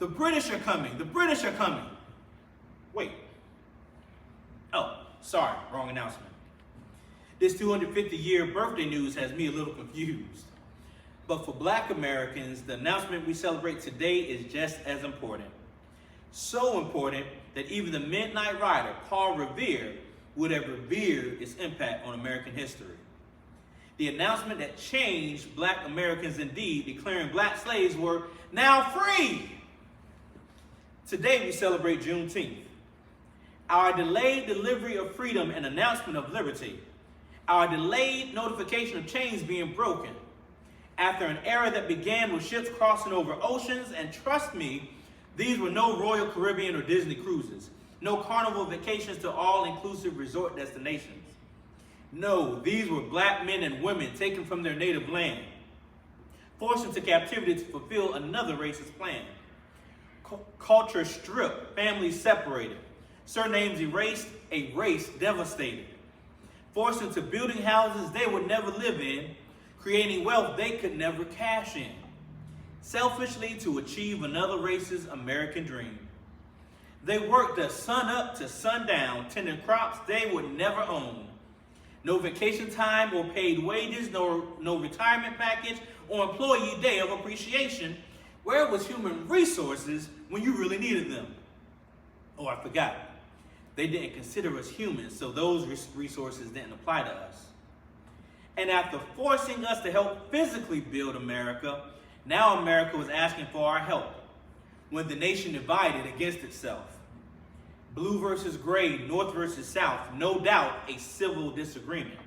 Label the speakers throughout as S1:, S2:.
S1: The British are coming. The British are coming. Wait. Oh, sorry, wrong announcement. This 250-year birthday news has me a little confused. But for Black Americans, the announcement we celebrate today is just as important. So important that even the Midnight Rider, Paul Revere, would have revered its impact on American history. The announcement that changed Black Americans indeed, declaring Black slaves were now free. Today we celebrate Juneteenth, our delayed delivery of freedom and announcement of liberty, our delayed notification of chains being broken, after an era that began with ships crossing over oceans, and trust me, these were no Royal Caribbean or Disney cruises, no carnival vacations to all-inclusive resort destinations. No, these were Black men and women taken from their native land, forced into captivity to fulfill another racist plan. Culture stripped, families separated, surnames erased, a race devastated, forced into building houses they would never live in, creating wealth they could never cash in, selfishly to achieve another race's American dream. They worked the sun up to sundown, tending crops they would never own. No vacation time or paid wages, no retirement package or employee day of appreciation. Where was human resources when you really needed them? Oh, I forgot. They didn't consider us humans, so those resources didn't apply to us. And after forcing us to help physically build America, now America was asking for our help when the nation divided against itself. Blue versus gray, north versus south, no doubt a civil disagreement.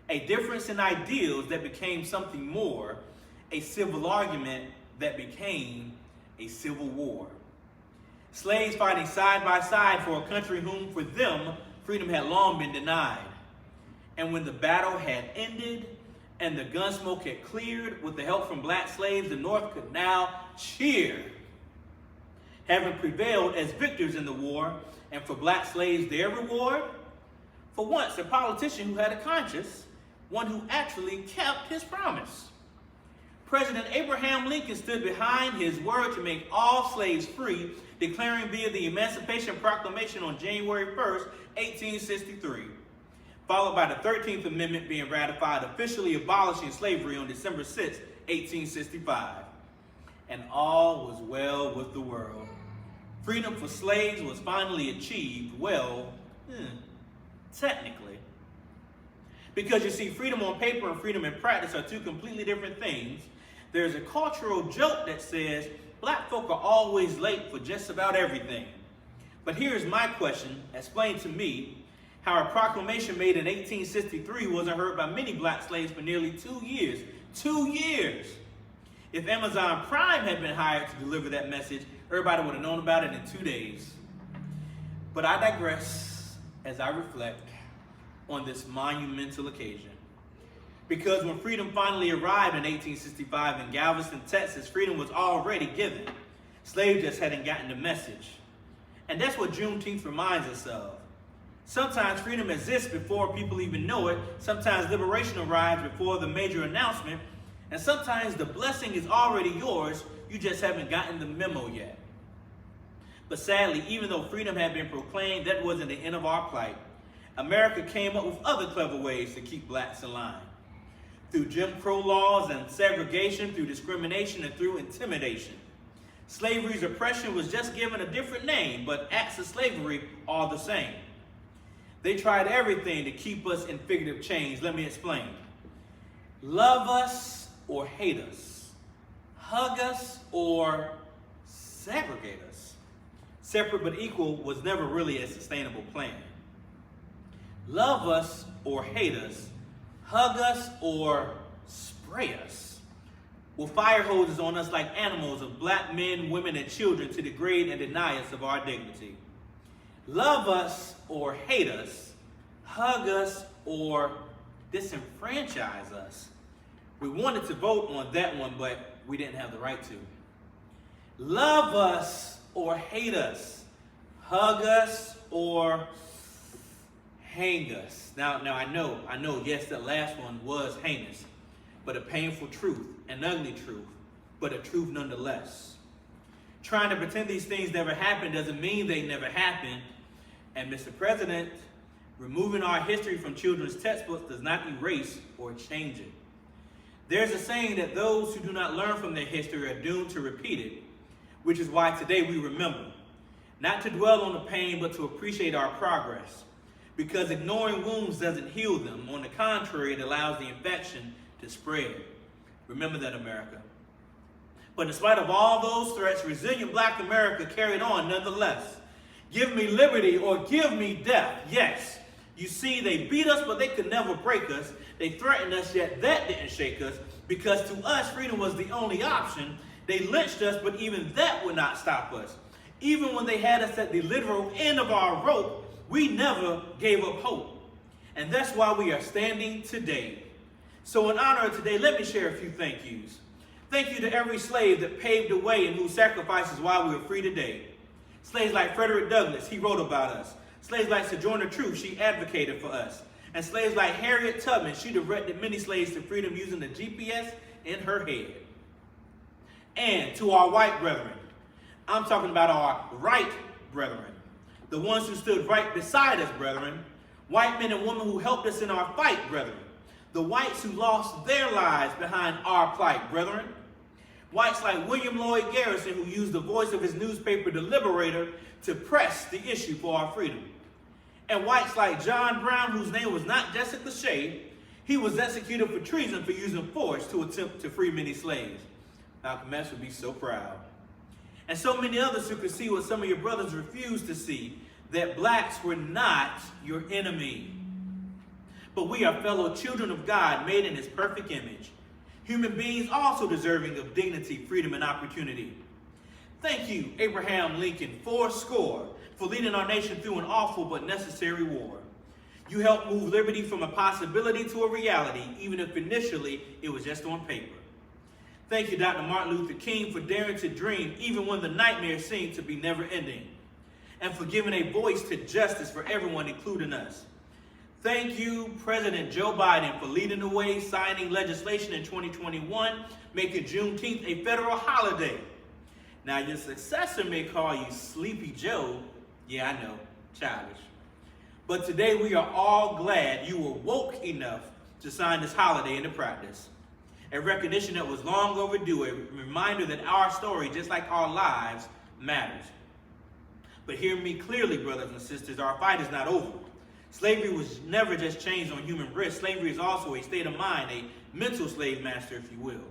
S1: A difference in ideals that became something more, a civil argument that became a civil war. Slaves fighting side by side for a country whom, for them, freedom had long been denied. And when the battle had ended and the gun smoke had cleared, with the help from Black slaves, the North could now cheer, having prevailed as victors in the war. And for Black slaves, their reward? For once, a politician who had a conscience, one who actually kept his promise. President Abraham Lincoln stood behind his word to make all slaves free, declaring via the Emancipation Proclamation on January 1st, 1863, followed by the 13th Amendment being ratified, officially abolishing slavery on December 6, 1865. And all was well with the world. Freedom for slaves was finally achieved, well, technically. Because you see, freedom on paper and freedom in practice are two completely different things. There's a cultural joke that says Black folk are always late for just about everything. But here's my question, explain to me how a proclamation made in 1863 wasn't heard by many Black slaves for nearly 2 years. 2 years! If Amazon Prime had been hired to deliver that message, everybody would have known about it in 2 days. But I digress as I reflect on this monumental occasion. Because when freedom finally arrived in 1865 in Galveston, Texas, freedom was already given. Slaves just hadn't gotten the message. And that's what Juneteenth reminds us of. Sometimes freedom exists before people even know it. Sometimes liberation arrives before the major announcement. And sometimes the blessing is already yours, you just haven't gotten the memo yet. But sadly, even though freedom had been proclaimed, that wasn't the end of our plight. America came up with other clever ways to keep Blacks in line. Through Jim Crow laws and segregation, through discrimination, and through intimidation. Slavery's oppression was just given a different name, but acts of slavery are the same. They tried everything to keep us in figurative chains. Let me explain. Love us or hate us. Hug us or segregate us. Separate but equal was never really a sustainable plan. Love us or hate us. Hug us or spray us. With fire hoses on us like animals of Black men, women, and children to degrade and deny us of our dignity. Love us or hate us. Hug us or disenfranchise us. We wanted to vote on that one, but we didn't have the right to. Love us or hate us. Hug us or hang us. Now I know, yes, that last one was heinous, but a painful truth, an ugly truth, but a truth nonetheless. Trying to pretend these things never happened doesn't mean they never happened. And Mr. President, removing our history from children's textbooks does not erase or change it. There's a saying that those who do not learn from their history are doomed to repeat it, which is why today we remember. Not to dwell on the pain, but to appreciate our progress. Because ignoring wounds doesn't heal them. On the contrary, it allows the infection to spread. Remember that, America. But in spite of all those threats, resilient Black America carried on nonetheless. Give me liberty or give me death. Yes. You see, they beat us, but they could never break us. They threatened us, yet that didn't shake us. Because to us, freedom was the only option. They lynched us, but even that would not stop us. Even when they had us at the literal end of our rope, we never gave up hope. And that's why we are standing today. So in honor of today, let me share a few thank yous. Thank you to every slave that paved the way and whose sacrifices why we are free today. Slaves like Frederick Douglass, he wrote about us. Slaves like Sojourner Truth, she advocated for us. And slaves like Harriet Tubman, she directed many slaves to freedom using the GPS in her head. And to our white brethren, I'm talking about our right brethren, the ones who stood right beside us, brethren, white men and women who helped us in our fight, brethren, the whites who lost their lives behind our plight, brethren, whites like William Lloyd Garrison, who used the voice of his newspaper, The Liberator, to press the issue for our freedom, and whites like John Brown, whose name was not just a cliche, he was executed for treason for using force to attempt to free many slaves. Malcolm X would be so proud. And so many others who could see what some of your brothers refused to see, that blacks were not your enemy. But we are fellow children of God, made in his perfect image. Human beings also deserving of dignity, freedom, and opportunity. Thank you, Abraham Lincoln, fourscore, for leading our nation through an awful but necessary war. You helped move liberty from a possibility to a reality, even if initially it was just on paper. Thank you, Dr. Martin Luther King, for daring to dream even when the nightmare seemed to be never ending, and for giving a voice to justice for everyone, including us. Thank you, President Joe Biden, for leading the way, signing legislation in 2021, making Juneteenth a federal holiday. Now, your successor may call you Sleepy Joe. Yeah, I know, childish. But today we are all glad you were woke enough to sign this holiday into practice. A recognition that was long overdue, a reminder that our story, just like our lives, matters. But hear me clearly, brothers and sisters, our fight is not over. Slavery was never just chains on human wrists. Slavery is also a state of mind, a mental slave master, if you will.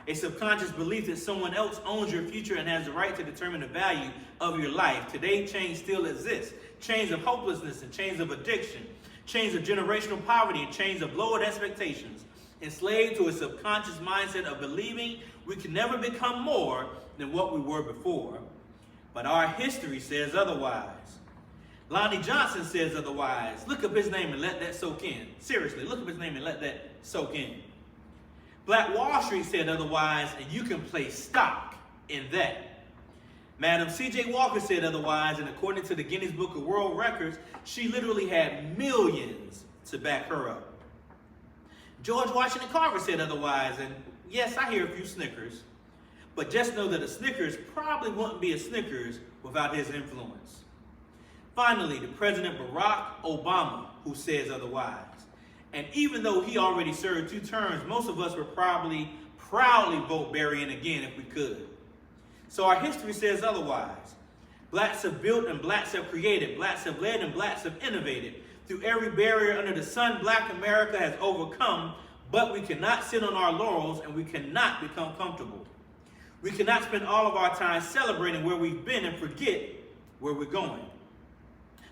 S1: A subconscious belief that someone else owns your future and has the right to determine the value of your life. Today, chains still exist. Chains of hopelessness and chains of addiction. Chains of generational poverty and chains of lowered expectations. Enslaved to a subconscious mindset of believing we can never become more than what we were before. But our history says otherwise. Lonnie Johnson says otherwise. Look up his name and let that soak in. Seriously, look up his name and let that soak in. Black Wall Street said otherwise, and you can place stock in that. Madam C.J. Walker said otherwise, and according to the Guinness Book of World Records, she literally had millions to back her up. George Washington Carver said otherwise, and yes, I hear a few snickers, but just know that a Snickers probably wouldn't be a Snickers without his influence. Finally, the President Barack Obama, who says otherwise. And even though he already served 2 terms, most of us would probably proudly vote Barry in again if we could. So our history says otherwise. Blacks have built and blacks have created. Blacks have led and blacks have innovated. Through every barrier under the sun, Black America has overcome, but we cannot sit on our laurels and we cannot become comfortable. We cannot spend all of our time celebrating where we've been and forget where we're going.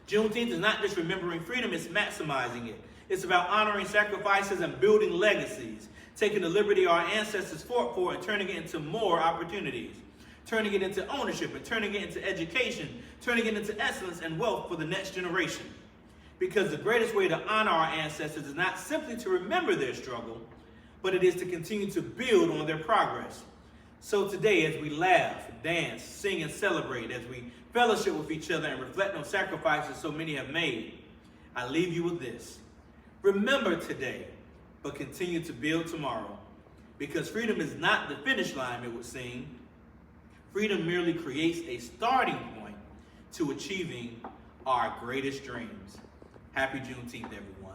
S1: Juneteenth is not just remembering freedom, it's maximizing it. It's about honoring sacrifices and building legacies, taking the liberty our ancestors fought for and turning it into more opportunities, turning it into ownership and turning it into education, turning it into excellence and wealth for the next generation. Because the greatest way to honor our ancestors is not simply to remember their struggle, but it is to continue to build on their progress. So today, as we laugh, dance, sing, and celebrate, as we fellowship with each other and reflect on sacrifices so many have made, I leave you with this. Remember today, but continue to build tomorrow. Because freedom is not the finish line, it would seem. Freedom merely creates a starting point to achieving our greatest dreams. Happy Juneteenth, everyone.